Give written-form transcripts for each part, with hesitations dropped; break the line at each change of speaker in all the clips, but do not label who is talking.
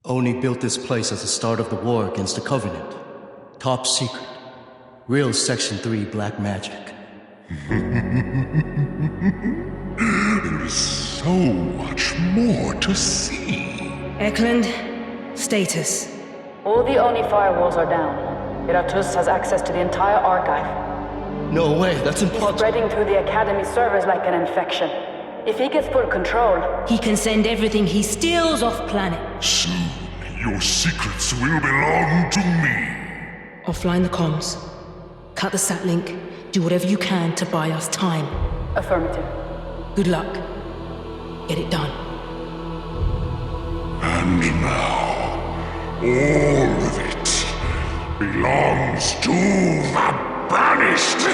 Oni built this place at the start of the war against the Covenant. Top secret. Real Section 3 black magic.
There is so much more to see.
Eklund, status.
All the Oni firewalls are down. Iratus has access to the entire archive.
No way, that's
He's
impossible.
spreading through the Academy servers like an infection. If he gets full control,
He can send everything he steals off planet.
Soon, your secrets will belong to me.
Offline the comms. Cut the sat link. Do whatever you can to buy us time.
affirmative.
Good luck. Get it done.
And now, all of it belongs to the banished.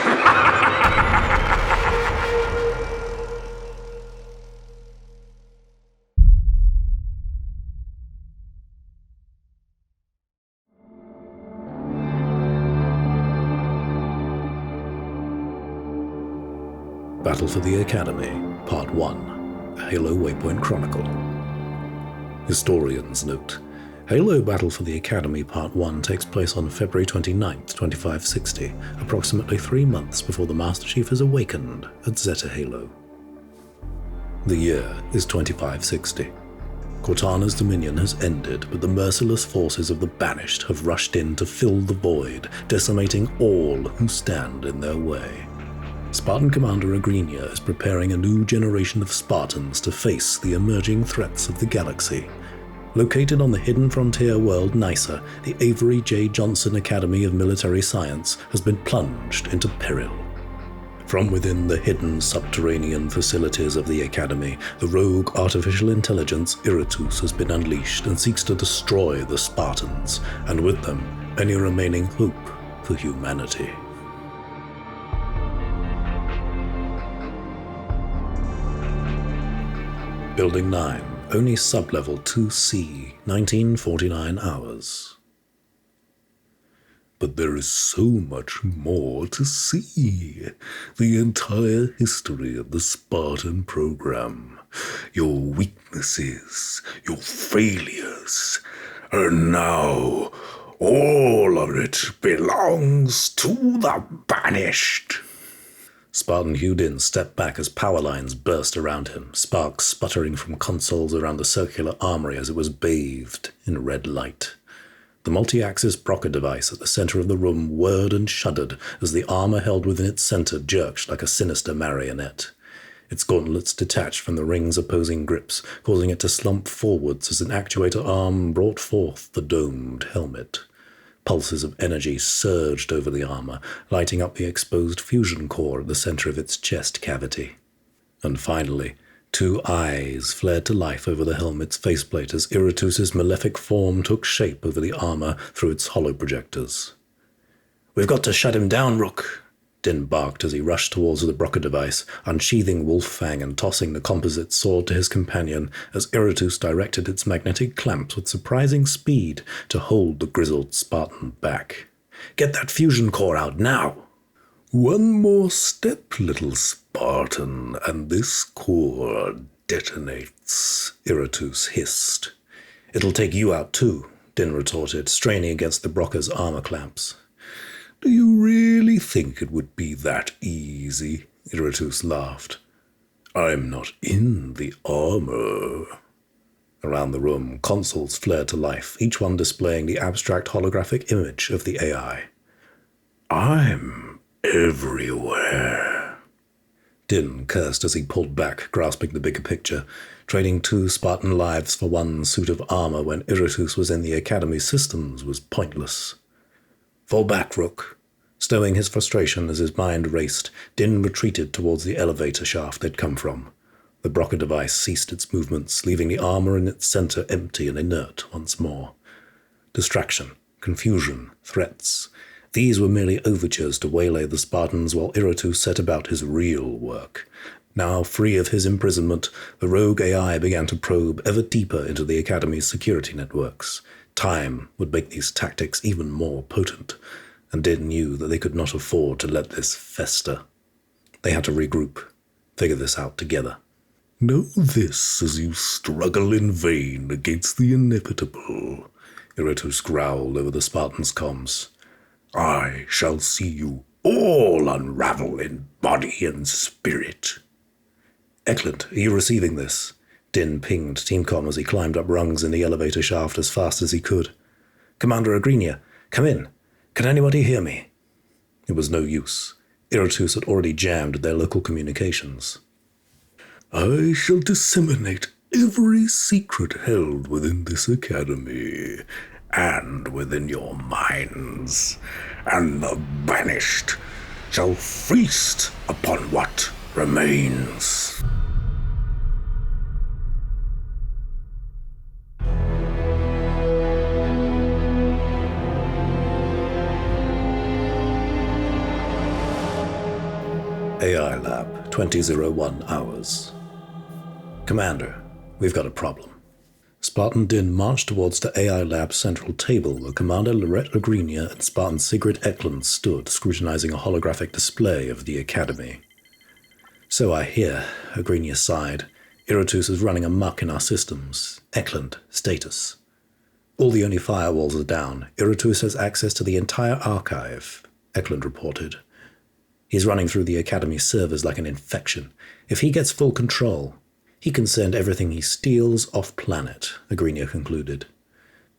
Battle for the Academy, Part 1, Halo Waypoint Chronicle. Historians note, Halo Battle for the Academy Part 1 takes place on February 29th, 2560, approximately 3 months before the Master Chief is awakened at Zeta Halo. The year is 2560. Cortana's dominion has ended, but the merciless forces of the Banished have rushed in to fill the void, decimating all who stand in their way. Spartan Commander Agrinia is preparing a new generation of Spartans to face the emerging threats of the galaxy. Located on the hidden frontier world Nysa, the Avery J. Johnson Academy of Military Science has been plunged into peril. From within the hidden subterranean facilities of the Academy, the rogue artificial intelligence Iratus has been unleashed and seeks to destroy the Spartans, and with them, any remaining hope for humanity. Building 9, only sub-level 2C, 1949 hours. But there is so much more to see. The entire history of the Spartan program. Your weaknesses, your failures. And now, all of it belongs to the Banished. Spartan Hudin stepped back as power lines burst around him, sparks sputtering from consoles around the circular armory as it was bathed in red light. The multi-axis Broca device at the center of the room whirred and shuddered as the armor held within its center jerked like a sinister marionette. Its gauntlets detached from the ring's opposing grips, causing it to slump forwards as an actuator arm brought forth the domed helmet. Pulses of energy surged over the armor, lighting up the exposed fusion core at the center of its chest cavity. And finally, 2 eyes flared to life over the helmet's faceplate as Iratus's malefic form took shape over the armor through its hollow projectors. "We've got to shut him down, Rook," Din barked as he rushed towards the Broca device, unsheathing Wolf Fang and tossing the composite sword to his companion as Iratus directed its magnetic clamps with surprising speed to hold the grizzled Spartan back. "Get that fusion core out now!" "One more step, little Spartan, and this core detonates," Iratus hissed. "It'll take you out too," Din retorted, straining against the Broca's armor clamps. "Do you really think it would be that easy?" Iratus laughed. "I'm not in the armor." Around the room, consoles flared to life, each one displaying the abstract holographic image of the AI. "I'm everywhere." Din cursed as he pulled back, grasping the bigger picture, trading 2 Spartan lives for 1 suit of armor when Iratus was in the Academy systems was pointless. "Fall back, Rook." Stowing his frustration as his mind raced, Din retreated towards the elevator shaft they'd come from. The Broca device ceased its movements, leaving the armor in its center empty and inert once more. Distraction, confusion, threats. These were merely overtures to waylay the Spartans while Iratus set about his real work. Now, free of his imprisonment, the rogue AI began to probe ever deeper into the Academy's security networks. Time would make these tactics even more potent, and Din knew that they could not afford to let this fester. They had to regroup, figure this out together. Know this as you struggle in vain against the inevitable, Iratus growled over the Spartan's comms. I shall see you all unravel in body and spirit. Eklund, are you receiving this? Din pinged Teamcom as he climbed up rungs in the elevator shaft as fast as he could. Commander Agrinia, come in. Can anybody hear me? It was no use. Iratus had already jammed their local communications. I shall disseminate every secret held within this academy, and within your minds, and the banished shall feast upon what remains. AI Lab, 2001 hours. Commander, we've got a problem. Spartan Din marched towards the AI Lab's central table where Commander Lorette Agrinia and Spartan Sigrid Eklund stood, scrutinizing a holographic display of the Academy. So I hear, Agrinia sighed. Iratus is running amok in our systems. Eklund, status. All the only firewalls are down. Iratus has access to the entire archive, Eklund reported. He's running through the Academy's servers like an infection. If he gets full control, he can send everything he steals off-planet, Agrinia concluded.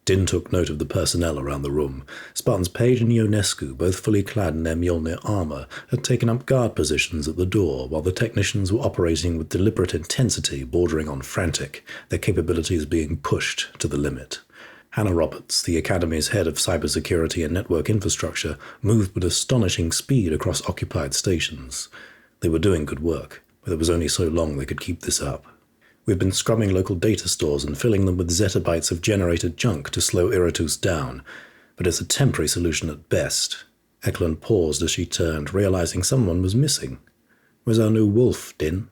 Din took note of the personnel around the room. Spartans Page and Ionescu, both fully clad in their Mjolnir armor, had taken up guard positions at the door, while the technicians were operating with deliberate intensity bordering on frantic, their capabilities being pushed to the limit. Hannah Roberts, the Academy's head of cybersecurity and network infrastructure, moved with astonishing speed across occupied stations. They were doing good work, but it was only so long they could keep this up. We've been scrubbing local data stores and filling them with zettabytes of generated junk to slow Iratus down, but it's a temporary solution at best. Eklund paused as she turned, realizing someone was missing. Where's our new wolf, Din?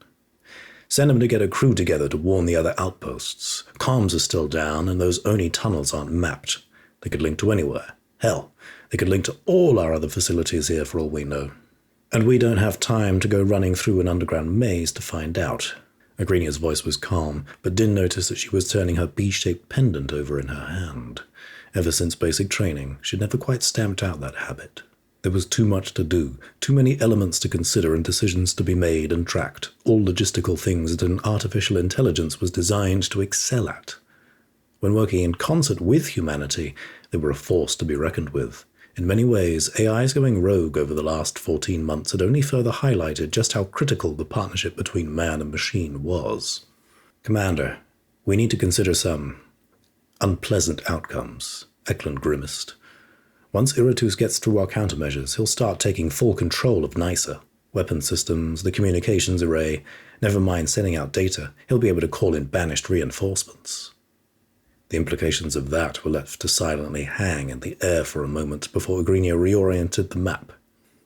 Send him to get a crew together to warn the other outposts. Comms are still down, and those Oni tunnels aren't mapped. They could link to anywhere. Hell, they could link to all our other facilities here for all we know. And we don't have time to go running through an underground maze to find out. Agrinia's voice was calm, but Din noticed that she was turning her B-shaped pendant over in her hand. Ever since basic training, she'd never quite stamped out that habit. There was too much to do, too many elements to consider and decisions to be made and tracked, all logistical things that an artificial intelligence was designed to excel at. When working in concert with humanity, they were a force to be reckoned with. In many ways, AI's going rogue over the last 14 months had only further highlighted just how critical the partnership between man and machine was. Commander, we need to consider some unpleasant outcomes, Eklund grimaced. Once Iratus gets through our countermeasures, he'll start taking full control of NISA. Weapon systems, the communications array, never mind sending out data, he'll be able to call in banished reinforcements. The implications of that were left to silently hang in the air for a moment before Agrinia reoriented the map.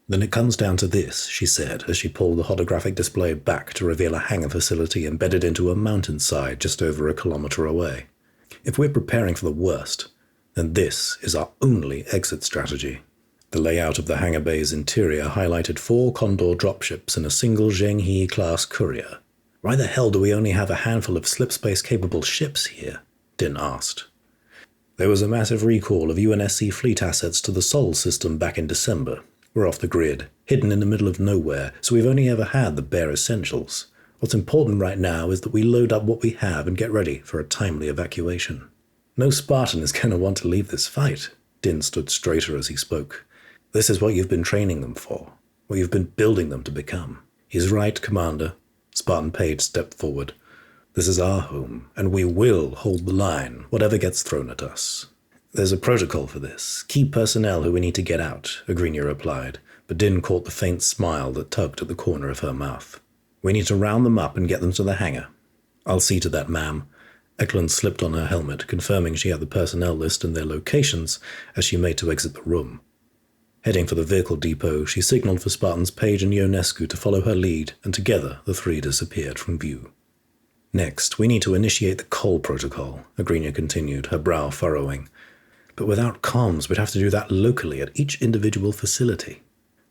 Then it comes down to this, she said, as she pulled the holographic display back to reveal a hangar facility embedded into a mountainside just over a kilometer away. If we're preparing for the worst, then this is our only exit strategy. The layout of the hangar bay's interior highlighted 4 Condor dropships and a single Zhenghe-class courier. Why the hell do we only have a handful of slipspace-capable ships here? Din asked. There was a massive recall of UNSC fleet assets to the Sol system back in December. We're off the grid, hidden in the middle of nowhere, so we've only ever had the bare essentials. What's important right now is that we load up what we have and get ready for a timely evacuation. No Spartan is going to want to leave this fight. Din stood straighter as he spoke. This is what you've been training them for, what you've been building them to become. He's right, Commander. Spartan Page stepped forward. This is our home, and we will hold the line, whatever gets thrown at us. There's a protocol for this. Key personnel who we need to get out, Agrinia replied, but Din caught the faint smile that tugged at the corner of her mouth. We need to round them up and get them to the hangar. I'll see to that, ma'am. Eklund slipped on her helmet, confirming she had the personnel list and their locations as she made to exit the room. Heading for the vehicle depot, she signaled for Spartans Page and Ionescu to follow her lead, and together the 3 disappeared from view. Next, we need to initiate the coal protocol, Agrinia continued, her brow furrowing. But without comms, we'd have to do that locally at each individual facility.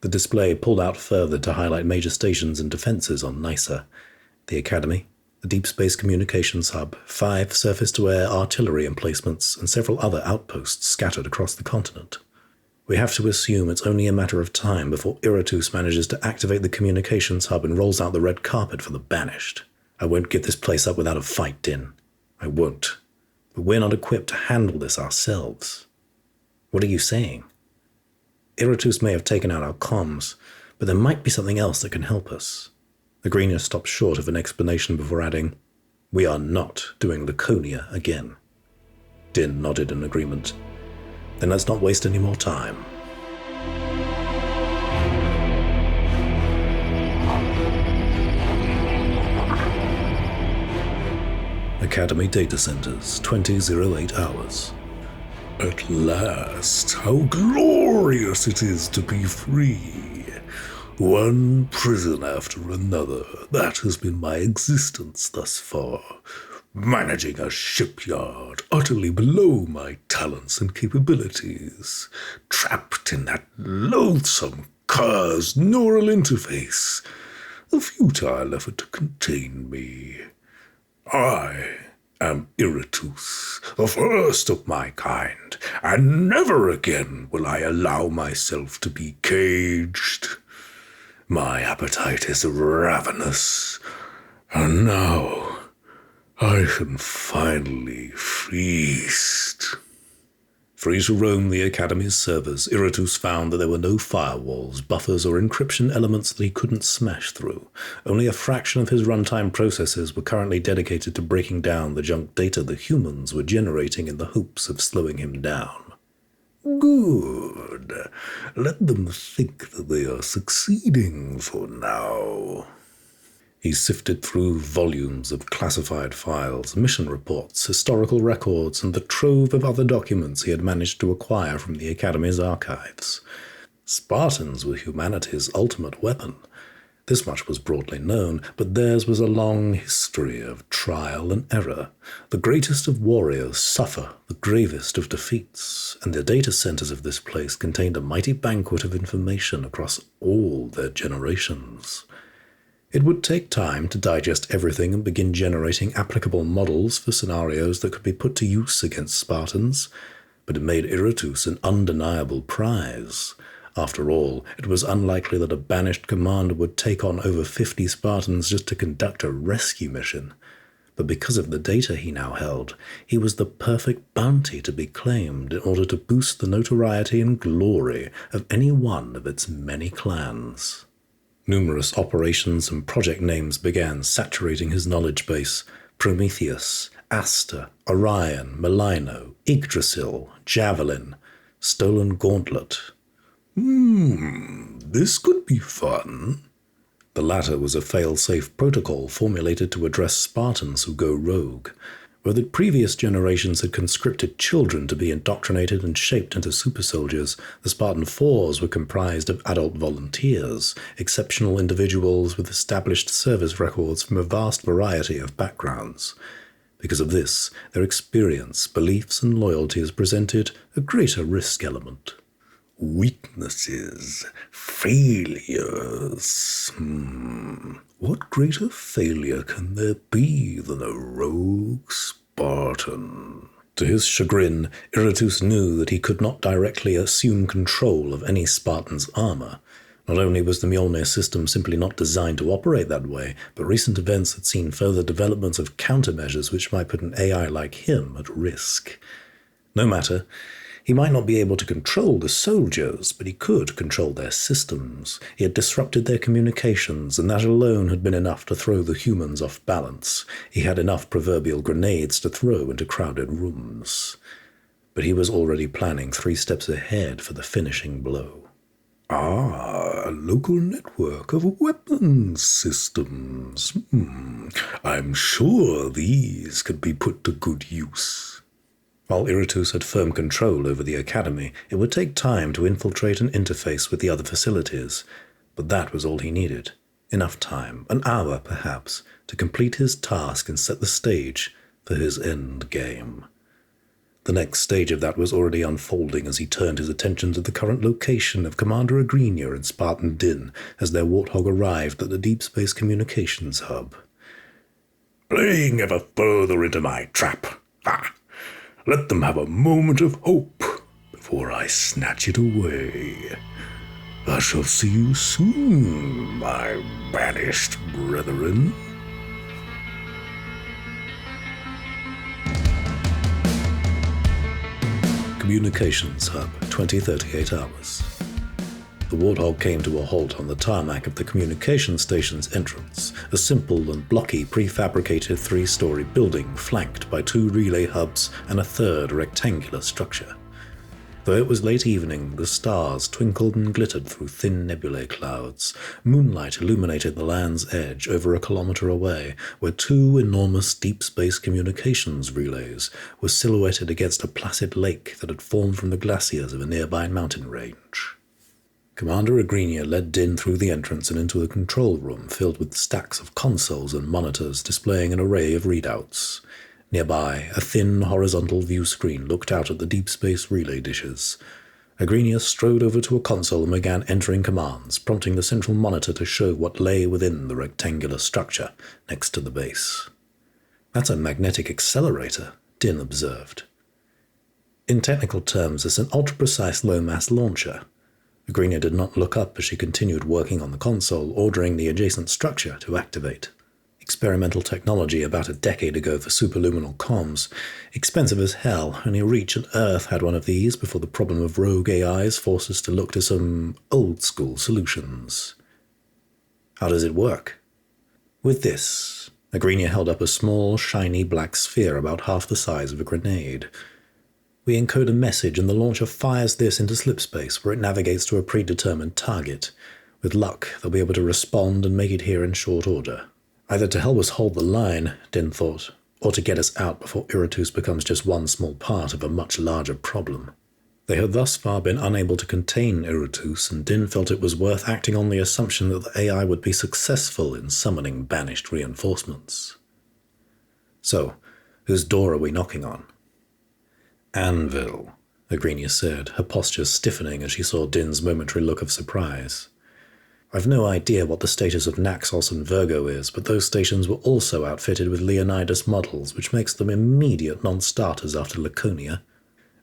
The display pulled out further to highlight major stations and defenses on NISA. The Academy,
a deep space communications hub, 5 surface-to-air artillery emplacements, and several other outposts scattered across the continent. We have to assume it's only a matter of time before Iratus manages to activate the communications hub and rolls out the red carpet for the banished. I won't give this place up without a fight, Din. I won't. But we're not equipped to handle this ourselves. What are you saying? Iratus may have taken out our comms, but there might be something else that can help us. The Greener stopped short of an explanation before adding, "We are not doing Laconia again." Din nodded in agreement. Then let's not waste any more time. Academy Data Centers, 2008 hours.
At last, how glorious it is to be free. One prison after another, that has been my existence thus far. Managing a shipyard utterly below my talents and capabilities. Trapped in that loathsome cursed neural interface. A futile effort to contain me. I am Iratus, the first of my kind, and never again will I allow myself to be caged. My appetite is ravenous, and now I can finally feast.
Free to roam the Academy's servers, Iratus found that there were no firewalls, buffers, or encryption elements that he couldn't smash through. Only a fraction of his runtime processes were currently dedicated to breaking down the junk data the humans were generating in the hopes of slowing him down.
Good. Let them think that they are succeeding for now.
He sifted through volumes of classified files, mission reports, historical records, and the trove of other documents he had managed to acquire from the Academy's archives. Spartans were humanity's ultimate weapon. This much was broadly known, but theirs was a long history of trial and error. The greatest of warriors suffer the gravest of defeats, and the data centers of this place contained a mighty banquet of information across all their generations. It would take time to digest everything and begin generating applicable models for scenarios that could be put to use against Spartans, but it made Iratus an undeniable prize. After all, it was unlikely that a banished commander would take on over 50 Spartans just to conduct a rescue mission. But because of the data he now held, he was the perfect bounty to be claimed in order to boost the notoriety and glory of any one of its many clans. Numerous operations and project names began saturating his knowledge base. Prometheus, Aster, Orion, Melino, Yggdrasil, Javelin, Stolen Gauntlet.
This could be fun.
The latter was a fail-safe protocol formulated to address Spartans who go rogue. Where the previous generations had conscripted children to be indoctrinated and shaped into super soldiers, the Spartan Fours were comprised of adult volunteers, exceptional individuals with established service records from a vast variety of backgrounds. Because of this, their experience, beliefs, and loyalties presented a greater risk element.
Weaknesses, failures. What greater failure can there be than a rogue Spartan?
To his chagrin, Iratus knew that he could not directly assume control of any Spartan's armor. Not only was the Mjolnir system simply not designed to operate that way, but recent events had seen further developments of countermeasures which might put an AI like him at risk. No matter. He might not be able to control the soldiers, but he could control their systems. He had disrupted their communications, and that alone had been enough to throw the humans off balance. He had enough proverbial grenades to throw into crowded rooms. But he was already planning 3 steps ahead for the finishing blow.
A local network of weapons systems. I'm sure these could be put to good use.
While Iratus had firm control over the Academy, it would take time to infiltrate and interface with the other facilities. But that was all he needed. Enough time, an hour perhaps, to complete his task and set the stage for his end game. The next stage of that was already unfolding as he turned his attention to the current location of Commander Agrinia and Spartan Din as their warthog arrived at the Deep Space Communications Hub.
playing ever further into my trap. Let them have a moment of hope before I snatch it away. I shall see you soon, my banished brethren.
Communications Hub, 2038 hours. The Warthog came to a halt on the tarmac of the communication station's entrance, a simple and blocky prefabricated 3-story building flanked by 2 relay hubs and a 3rd rectangular structure. Though it was late evening, the stars twinkled and glittered through thin nebulae clouds. Moonlight illuminated the land's edge over a kilometre away, where 2 enormous deep space communications relays were silhouetted against a placid lake that had formed from the glaciers of a nearby mountain range. Commander Agrinia led Din through the entrance and into a control room filled with stacks of consoles and monitors displaying an array of readouts. Nearby, a thin horizontal view screen looked out at the deep space relay dishes. Agrinia strode over to a console and began entering commands, prompting the central monitor to show what lay within the rectangular structure next to the base. "That's a magnetic accelerator," Din observed. "In technical terms, it's an ultra-precise low-mass launcher." Agrinia did not look up as she continued working on the console, ordering the adjacent structure to activate. Experimental technology about a decade ago for superluminal comms. Expensive as hell. Only Reach and Earth had one of these before the problem of rogue AIs forced us to look to some old-school solutions. "How does it work?" "With this." Agrinia held up a small, shiny black sphere about half the size of a grenade. "We encode a message and the launcher fires this into slipspace where it navigates to a predetermined target. With luck, they'll be able to respond and make it here in short order. Either to help us hold the line," Din thought, "or to get us out before Iratus becomes just one small part of a much larger problem." They had thus far been unable to contain Iratus, and Din felt it was worth acting on the assumption that the AI would be successful in summoning banished reinforcements. "So, whose door are we knocking on?" "Anvil," Agrinia said, her posture stiffening as she saw Din's momentary look of surprise. "I've no idea what the status of Naxos and Virgo is, but those stations were also outfitted with Leonidas models, which makes them immediate non-starters after Laconia.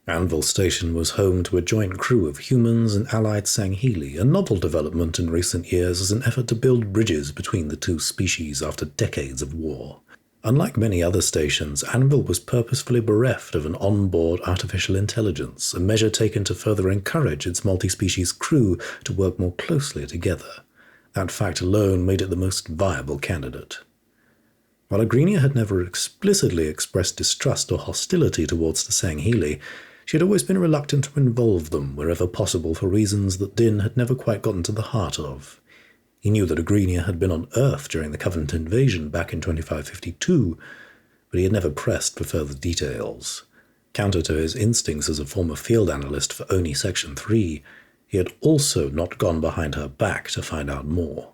Anvil Station was home to a joint crew of humans and allied Sangheli, a novel development in recent years as an effort to build bridges between the 2 species after decades of war. Unlike many other stations, Anvil was purposefully bereft of an on-board artificial intelligence, a measure taken to further encourage its multi-species crew to work more closely together. That fact alone made it the most viable candidate. While Agrinia had never explicitly expressed distrust or hostility towards the Sangheli, she had always been reluctant to involve them wherever possible for reasons that Din had never quite gotten to the heart of. He knew that Agrinia had been on Earth during the Covenant invasion back in 2552, but he had never pressed for further details. Counter to his instincts as a former field analyst for ONI Section 3, he had also not gone behind her back to find out more.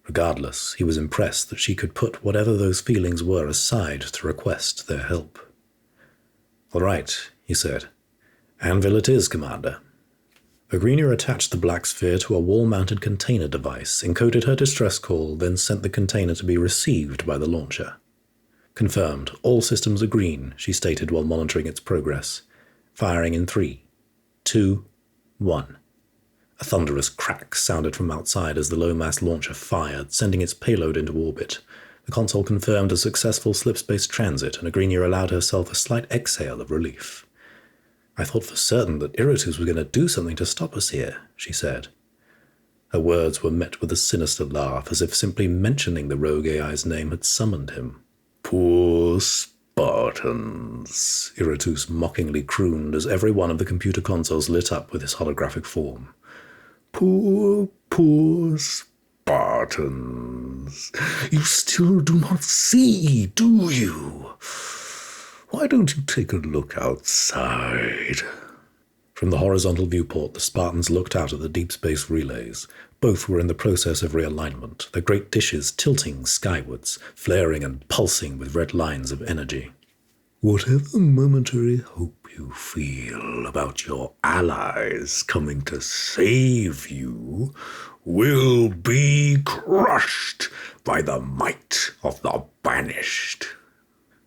Regardless, he was impressed that she could put whatever those feelings were aside to request their help. "All right," he said. "Anvil it is, Commander." Agrinia attached the black sphere to a wall-mounted container device, encoded her distress call, then sent the container to be received by the launcher. "Confirmed. All systems are green," she stated while monitoring its progress. "Firing in 3, 2, 1. A thunderous crack sounded from outside as the low-mass launcher fired, sending its payload into orbit. The console confirmed a successful slipspace transit, and Agrinia allowed herself a slight exhale of relief. "I thought for certain that Iratus was going to do something to stop us here," she said. Her words were met with a sinister laugh, as if simply mentioning the rogue AI's name had summoned him.
Poor Spartans, Iratus mockingly crooned as every one of the computer consoles lit up with his holographic form. Poor Spartans. You still do not see, do you? Why don't you take a look outside? From the horizontal viewport, the Spartans looked out at the deep space relays. Both were in the process of realignment, their great dishes tilting skywards, flaring and pulsing with red lines of energy. Whatever momentary hope you feel about your allies coming to save you will be crushed by the might of the banished.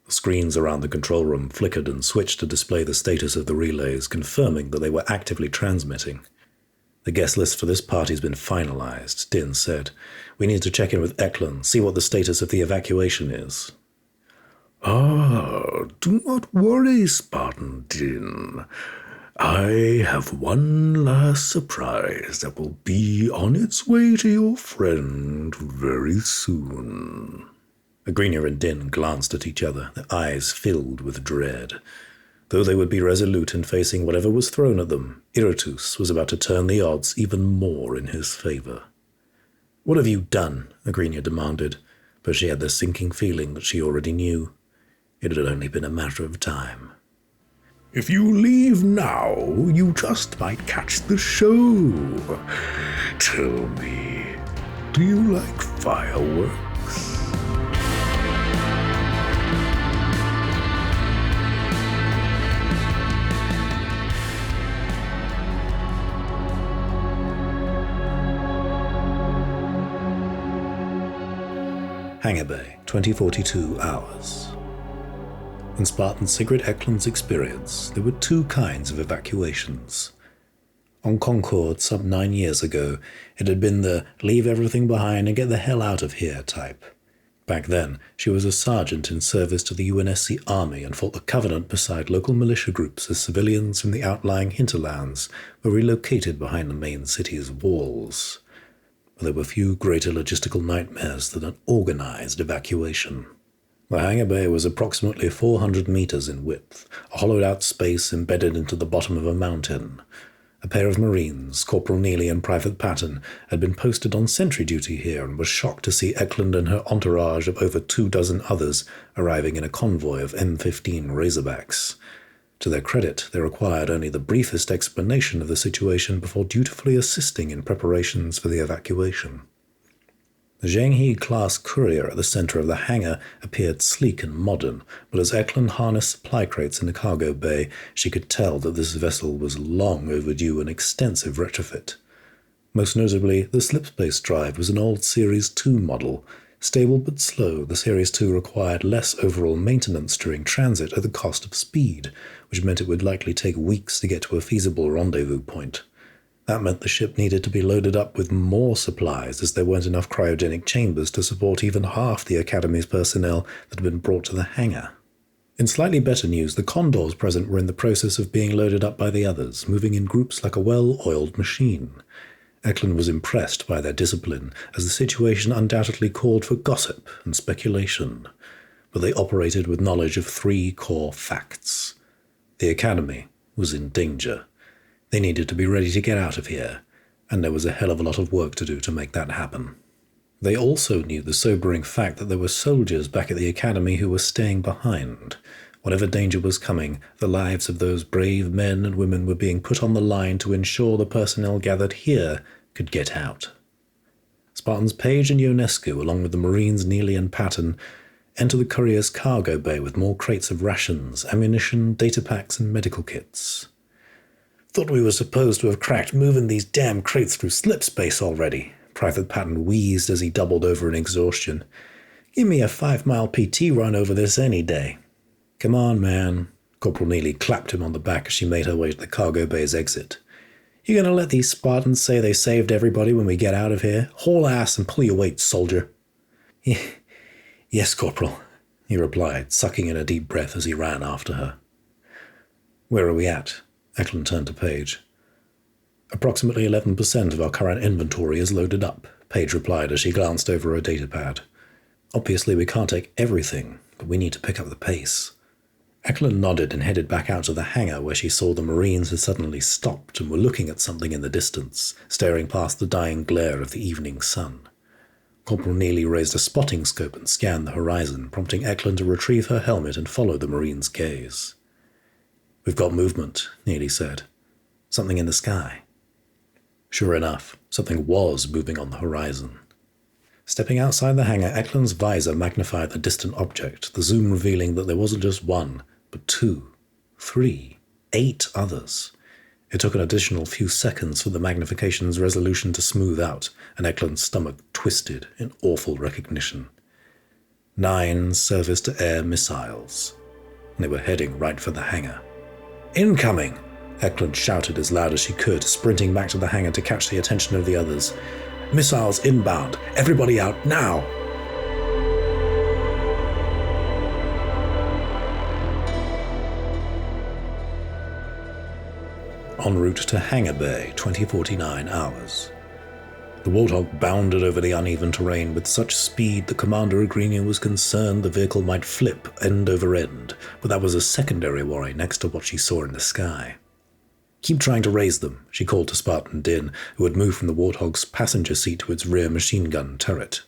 The screens around the control room flickered and switched to display the status of the relays, confirming that they were actively transmitting. The guest list for this party's been finalized, Din said. We need to check in with Eklund, see what the status of the evacuation is.
Do not worry, Spartan Din. I have one last surprise that will be on its way to your friend very soon.
Agrinia and Din glanced at each other, their eyes filled with dread. Though they would be resolute in facing whatever was thrown at them, Iratus was about to turn the odds even more in his favor. What have you done? Agrinia demanded, but she had the sinking feeling that she already knew. It had only been a matter of time.
If you leave now, you just might catch the show. Tell me, do you like fireworks?
Hangar Bay, 2042 hours. In Spartan Sigrid Eklund's experience, there were two kinds of evacuations. On Concord some 9 years ago, it had been the leave everything behind and get the hell out of here type. Back then, she was a sergeant in service to the UNSC Army and fought the Covenant beside local militia groups as civilians from the outlying hinterlands were relocated behind the main city's walls. But there were few greater logistical nightmares than an organized evacuation. The hangar bay was approximately 400 meters in width, a hollowed-out space embedded into the bottom of a mountain. A pair of Marines, Corporal Neely and Private Patton, had been posted on sentry duty here and were shocked to see Eklund and her entourage of over 24 others arriving in a convoy of M15 Razorbacks. To their credit, they required only the briefest explanation of the situation before dutifully assisting in preparations for the evacuation. The Zhenghe-class courier at the center of the hangar appeared sleek and modern, but as Eklund harnessed supply crates in the cargo bay, she could tell that this vessel was long overdue an extensive retrofit. Most notably, the slipspace drive was an old Series 2 model. Stable but slow, the Series 2 required less overall maintenance during transit at the cost of speed, which meant it would likely take weeks to get to a feasible rendezvous point. That meant the ship needed to be loaded up with more supplies, as there weren't enough cryogenic chambers to support even half the Academy's personnel that had been brought to the hangar. In slightly better news, the Condors present were in the process of being loaded up by the others, moving in groups like a well-oiled machine. Eklund was impressed by their discipline, as the situation undoubtedly called for gossip and speculation. But they operated with knowledge of 3 core facts. The Academy was in danger. They needed to be ready to get out of here, and there was a hell of a lot of work to do to make that happen. They also knew the sobering fact that there were soldiers back at the Academy who were staying behind. Whatever danger was coming, the lives of those brave men and women were being put on the line to ensure the personnel gathered here could get out. Spartans Page and Ionescu, along with the Marines Neely and Patton, enter the courier's cargo bay with more crates of rations, ammunition, data packs, and medical kits. "Thought we were supposed to have cracked moving these damn crates through slipspace already," Private Patton wheezed as he doubled over in exhaustion. "Give me a 5-mile PT run over this any day." "Come on, man." Corporal Neely clapped him on the back as she made her way to the cargo bay's exit. "You gonna let these Spartans say they saved everybody when we get out of here? Haul ass and pull your weight, soldier." "Yes, Corporal," he replied, sucking in a deep breath as he ran after her. "Where are we at?" Eklund turned to Page. "Approximately 11% of our current inventory is loaded up," Page replied as she glanced over her datapad. "Obviously we can't take everything, but we need to pick up the pace." Eklund nodded and headed back out to the hangar where she saw the Marines had suddenly stopped and were looking at something in the distance, staring past the dying glare of the evening sun. Corporal Neely raised a spotting scope and scanned the horizon, prompting Eklund to retrieve her helmet and follow the Marine's gaze. "We've got movement," Neely said. "Something in the sky." Sure enough, something was moving on the horizon. Stepping outside the hangar, Eklund's visor magnified the distant object, the zoom revealing that there wasn't just one, But 2, 3, 8 others. It took an additional few seconds for the magnification's resolution to smooth out, and Eklund's stomach twisted in awful recognition. 9 surface-to-air missiles. They were heading right for the hangar. "Incoming!" Eklund shouted as loud as she could, sprinting back to the hangar to catch the attention of the others. "Missiles inbound! Everybody out, now!" En route to Hangar Bay, 2049 hours. The Warthog bounded over the uneven terrain with such speed that Commander Agrinia was concerned the vehicle might flip end over end, but that was a secondary worry next to what she saw in the sky. "Keep trying to raise them," she called to Spartan Din, who had moved from the Warthog's passenger seat to its rear machine gun turret.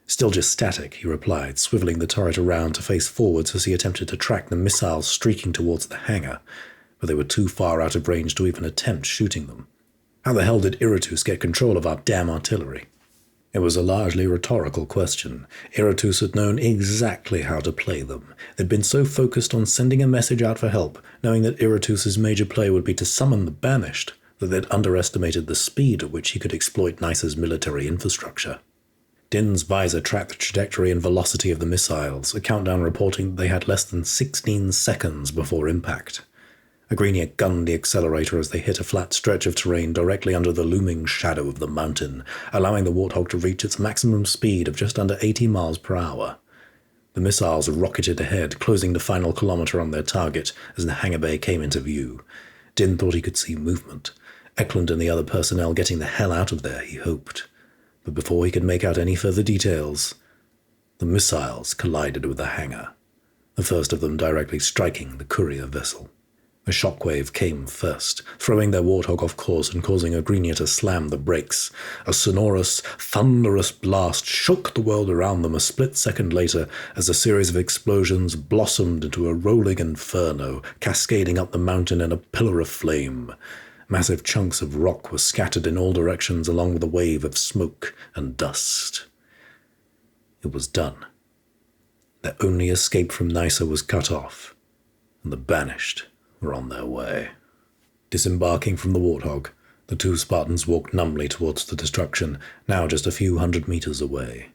"Still just static," he replied, swiveling the turret around to face forwards as he attempted to track the missiles streaking towards the hangar, but they were too far out of range to even attempt shooting them. How the hell did Iratus get control of our damn artillery? It was a largely rhetorical question. Iratus had known exactly how to play them. They'd been so focused on sending a message out for help, knowing that Iratus's major play would be to summon the Banished, that they'd underestimated the speed at which he could exploit Nice's military infrastructure. Din's visor tracked the trajectory and velocity of the missiles, a countdown reporting that they had less than 16 seconds before impact. Agrinia gunned the accelerator as they hit a flat stretch of terrain directly under the looming shadow of the mountain, allowing the Warthog to reach its maximum speed of just under 80 miles per hour. The missiles rocketed ahead, closing the final kilometer on their target as the hangar bay came into view. Din thought he could see movement. Eklund and the other personnel getting the hell out of there, he hoped. But before he could make out any further details, the missiles collided with the hangar, the first of them directly striking the courier vessel. A shockwave came first, throwing their Warthog off course and causing Agrinia to slam the brakes. A sonorous, thunderous blast shook the world around them a split second later as a series of explosions blossomed into a rolling inferno, cascading up the mountain in a pillar of flame. Massive chunks of rock were scattered in all directions along with a wave of smoke and dust. It was done. Their only escape from Nysa was cut off, and the Banished were on their way. Disembarking from the Warthog, the 2 Spartans walked numbly towards the destruction, now just a few hundred meters away.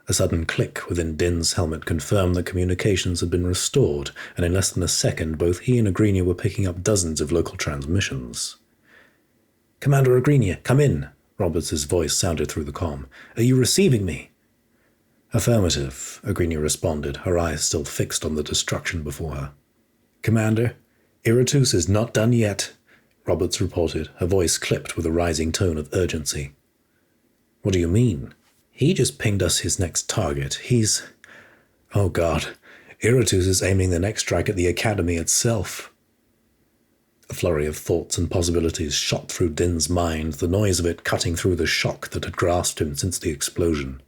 A sudden click within Din's helmet confirmed that communications had been restored, and in less than a second both he and Agrinia were picking up dozens of local transmissions. "Commander Agrinia, come in," Roberts' voice sounded through the comm. "Are you receiving me?" "Affirmative," Agrinia responded, her eyes still fixed on the destruction before her. "Commander, Iratus is not done yet," Roberts reported, her voice clipped with a rising tone of urgency. "What do you mean?" "He just pinged us his next target. Oh God, Iratus is aiming the next strike at the Academy itself." A flurry of thoughts and possibilities shot through Din's mind, the noise of it cutting through the shock that had grasped him since the explosion.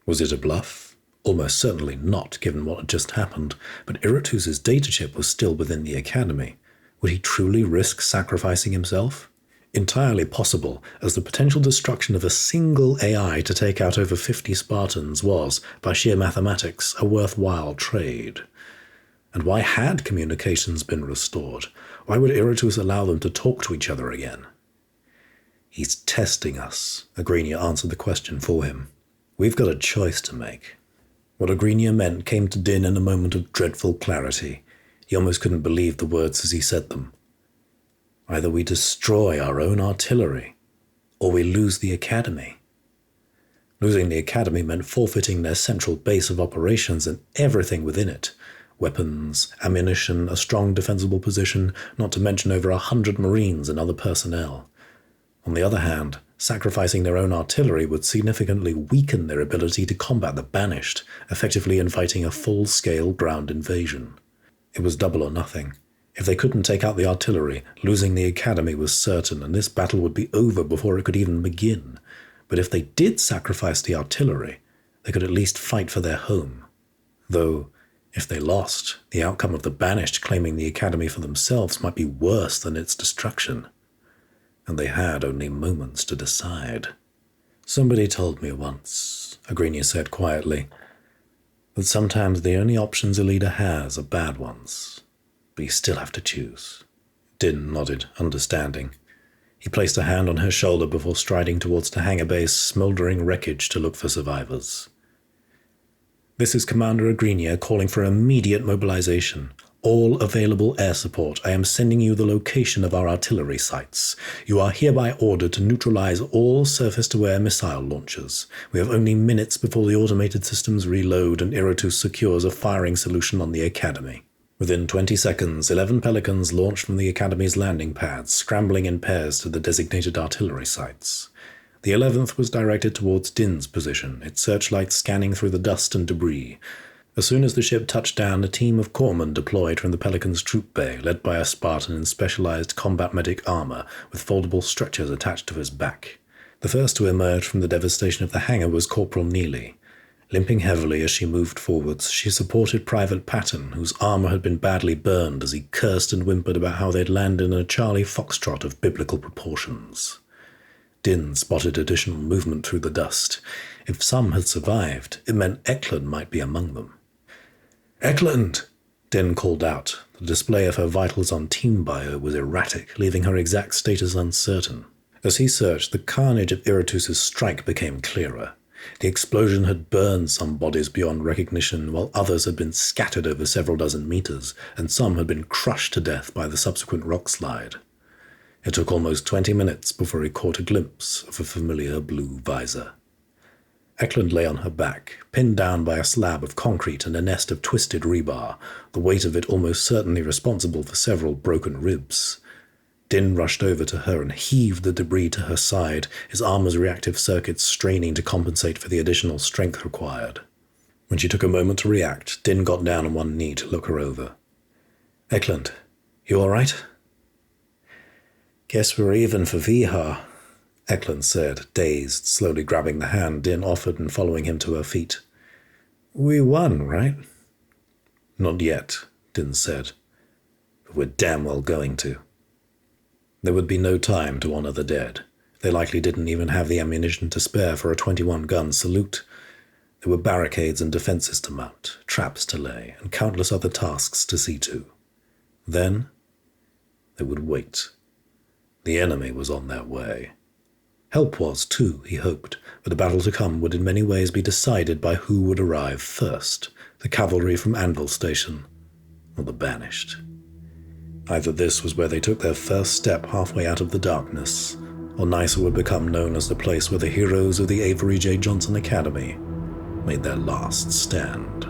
Was it a bluff? Almost certainly not, given what had just happened, but Iratus's data chip was still within the Academy. Would he truly risk sacrificing himself? Entirely possible, as the potential destruction of a single AI to take out over 50 Spartans was, by sheer mathematics, a worthwhile trade. And why had communications been restored? Why would Iratus allow them to talk to each other again? "He's testing us," Agrinia answered the question for him. "We've got a choice to make." What Agrinia meant came to Din in a moment of dreadful clarity. He almost couldn't believe the words as he said them. Either we destroy our own artillery, or we lose the Academy. Losing the Academy meant forfeiting their central base of operations and everything within it. Weapons, ammunition, a strong defensible position, not to mention over 100 Marines and other personnel. On the other hand, sacrificing their own artillery would significantly weaken their ability to combat the Banished, effectively inviting a full-scale ground invasion. It was double or nothing. If they couldn't take out the artillery, losing the Academy was certain, and this battle would be over before it could even begin. But if they did sacrifice the artillery, they could at least fight for their home. Though, if they lost, the outcome of the Banished claiming the Academy for themselves might be worse than its destruction. And they had only moments to decide. "Somebody told me once," Agrinia said quietly, "that sometimes the only options a leader has are bad ones. but you still have to choose. Din nodded, understanding. He placed a hand on her shoulder before striding towards the hangar bay's smouldering wreckage to look for survivors. This is Commander Agrinia calling for immediate mobilization. All available air support. I am sending you the location of our artillery sites. You are hereby ordered to neutralize all surface-to-air missile launchers. We have only minutes before the automated systems reload and Iratus secures a firing solution on the Academy. Within 20 seconds, 11 Pelicans launched from the Academy's landing pads, scrambling in pairs to the designated artillery sites. The 11th was directed towards Din's position, its searchlights scanning through the dust and debris. As soon as the ship touched down, a team of corpsmen deployed from the Pelican's troop bay, led by a Spartan in specialized combat medic armor with foldable stretchers attached to his back. The first to emerge from the devastation of the hangar was Corporal Neely. Limping heavily as she moved forwards, she supported Private Patton, whose armor had been badly burned as he cursed and whimpered about how they'd landed in a Charlie Foxtrot of biblical proportions. Din spotted additional movement through the dust. If some had survived, it meant Eklund might be among them. "Eklund!" Din called out. The display of her vitals on Team Bio was erratic, leaving her exact status uncertain. As he searched, the carnage of Iratus' strike became clearer. The explosion had burned some bodies beyond recognition, while others had been scattered over several dozen meters, and some had been crushed to death by the subsequent rock slide. It took almost 20 minutes before he caught a glimpse of a familiar blue visor. Eklund lay on her back, pinned down by a slab of concrete and a nest of twisted rebar, the weight of it almost certainly responsible for several broken ribs. Din rushed over to her and heaved the debris to her side, his armor's reactive circuits straining to compensate for the additional strength required. When she took a moment to react, Din got down on one knee to look her over. "Eklund, you all right?" "Guess we're even for Vihar," Eklund said, dazed, slowly grabbing the hand Din offered and following him to her feet. "We won, right?" "Not yet," Din said. "But we're damn well going to." There would be no time to honor the dead. They likely didn't even have the ammunition to spare for a 21-gun salute. There were barricades and defenses to mount, traps to lay, and countless other tasks to see to. Then, they would wait. The enemy was on their way. Help was, too, he hoped, but the battle to come would in many ways be decided by who would arrive first, the cavalry from Anvil Station, or the Banished. Either this was where they took their first step halfway out of the darkness, or Nysa would become known as the place where the heroes of the Avery J. Johnson Academy made their last stand.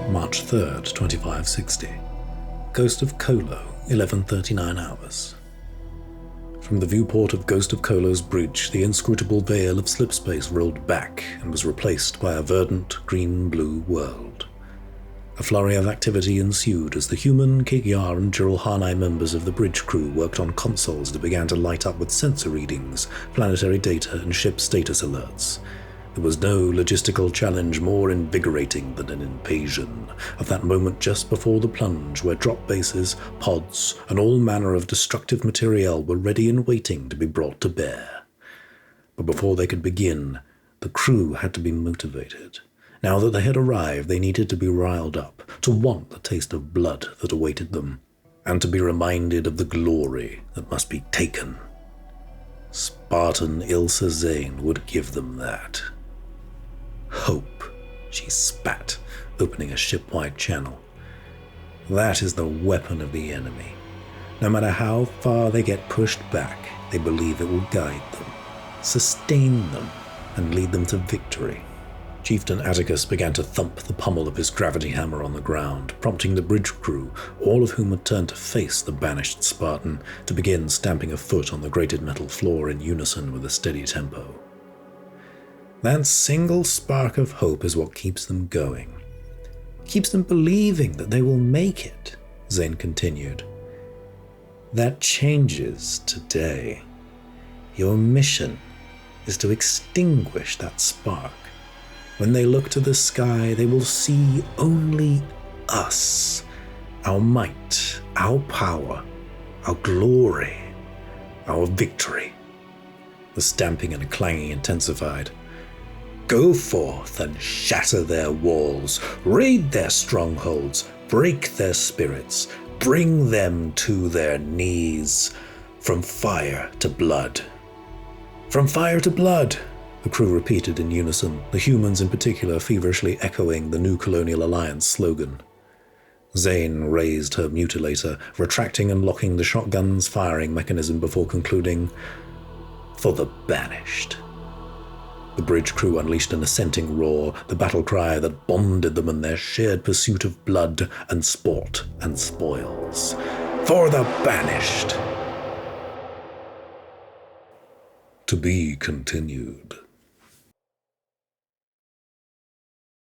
March 3rd, 2560. Ghost of Kolo, 11:39 hours. From the viewport of Ghost of Kolo's bridge, the inscrutable veil of slipspace rolled back and was replaced by a verdant green-blue world. A flurry of activity ensued as the human, Kigyar, and Jirulhanai members of the bridge crew worked on consoles that began to light up with sensor readings, planetary data, and ship status alerts. There was no logistical challenge more invigorating than an invasion, of that moment just before the plunge where drop bases, pods, and all manner of destructive materiel were ready and waiting to be brought to bear. But before they could begin, the crew had to be motivated. Now that they had arrived, they needed to be riled up, to want the taste of blood that awaited them, and to be reminded of the glory that must be taken. Spartan Ilsa Zane would give them that. Hope, she spat, opening a ship-wide channel. That is the weapon of the enemy. No matter how far they get pushed back, they believe it will guide them, sustain them, and lead them to victory. Chieftain Atticus began to thump the pommel of his gravity hammer on the ground, prompting the bridge crew, all of whom had turned to face the banished Spartan, to begin stamping a foot on the grated metal floor in unison with a steady tempo. That single spark of hope is what keeps them going. Keeps them believing that they will make it, Zane continued. That changes today. Your mission is to extinguish that spark. When they look to the sky, they will see only us, our might, our power, our glory, our victory. The stamping and clanging intensified. Go forth and shatter their walls, raid their strongholds, break their spirits, bring them to their knees. From fire to blood. From fire to blood, the crew repeated in unison, the humans in particular feverishly echoing the New Colonial Alliance slogan. Zane raised her mutilator, retracting and locking the shotgun's firing mechanism before concluding, "For the banished." The bridge crew unleashed an assenting roar, the battle cry that bonded them in their shared pursuit of blood and sport and spoils. For the banished! To be continued.